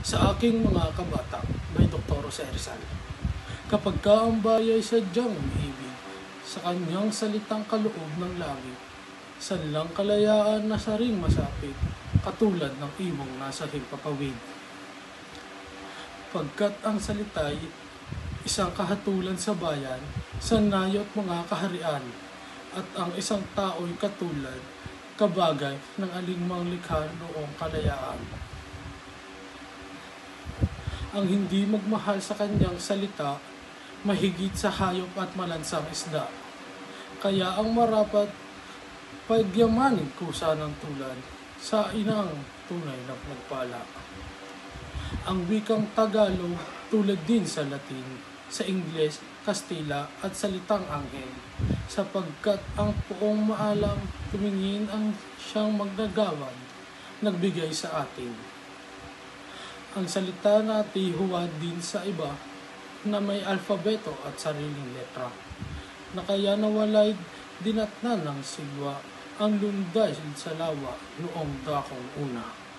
Sa aking mga kabata, may Dr. Jose Rizal. Kapag ka ang bayay sadyang umiibig, sa kanyang salitang kaloob ng langit, sanlang kalayaan na saring masapit, katulad ng ibong nasa himpapawid. Pagkat ang salita'y isang kahatulan sa bayan, sa nayo't mga kaharian, at ang isang tao'y katulad, kabagay ng alingmang likha noong kalayaan. Ang hindi magmahal sa kanyang salita, mahigit sa hayop at malansang isda. Kaya ang marapat pagyamanin kusa ng tulad sa inang tunay na nagpala. Ang wikang Tagalog tulad din sa Latin, sa Ingles, Kastila at salitang Anghel, sapagkat ang poong maalam tumingin ang siyang magnagawad, nagbigay sa atin. Ang salita natin huwad din sa iba na may alfabeto at sariling letra, na kaya nawalay dinatnan ng sigwa ang lunday sa lawa noong dakong una.